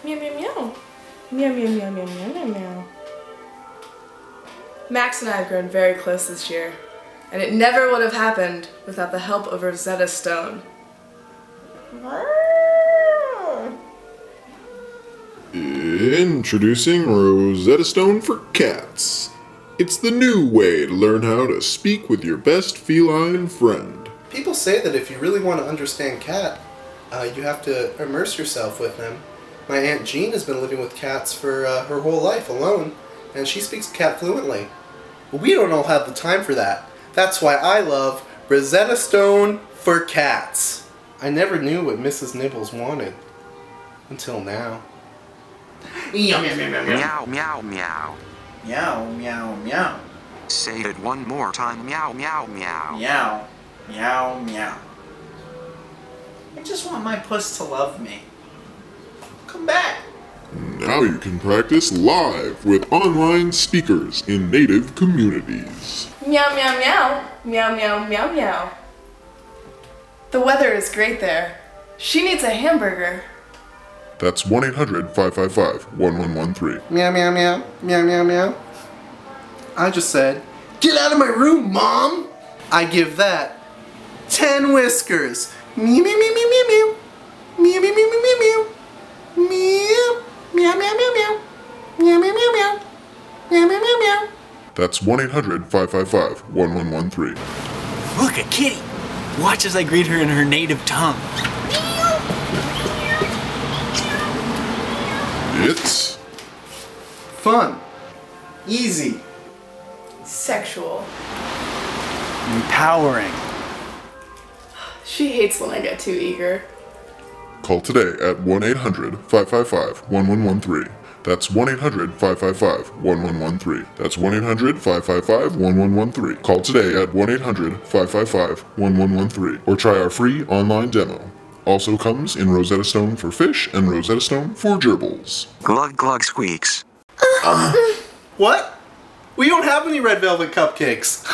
Meow, meow, meow. Meow, meow, meow, meow, meow, meow, meow. Max and I have grown very close this year, and it never would have happened without the help of Rosetta Stone. Introducing Rosetta Stone for cats. It's the new way to learn how to speak with your best feline friend. People say that if you really want to understand cat, you have to immerse yourself with them. My Aunt Jean has been living with cats for her whole life alone, and she speaks cat fluently. But we don't all have the time for that. That's why I love Rosetta Stone for cats. I never knew what Mrs. Nibbles wanted. Until now. Meow, meow, meow, meow, meow. Meow, meow, meow. Meow, meow, meow. Say it one more time. Meow, meow, meow. Meow, meow, meow. I just want my puss to love me. Come back. Now you can practice live with online speakers in native communities. Meow, meow, meow. Meow, meow, meow, meow. The weather is great there. She needs a hamburger. That's 1-800-555-1113. Meow, meow, meow. Meow, meow, meow. I just said, "Get out of my room, Mom!" I give that 10 whiskers. Meow, meow, meow, meow, meow, meow. Meow, meow, meow, meow, meow. Meow. Meow, meow, meow, meow. Meow, meow, meow, meow. Meow, meow, meow, meow. That's 1-800-555-1113. Look, a kitty! Watch as I greet her in her native tongue. It's Fun. Easy. Sexual. Empowering. She hates when I get too eager. Call today at 1-800-555-1113. That's 1-800-555-1113. That's 1-800-555-1113. Call today at 1-800-555-1113. Or try our free online demo. Also comes in Rosetta Stone for fish and Rosetta Stone for gerbils. Glug, glug, squeaks. What? We don't have any red velvet cupcakes.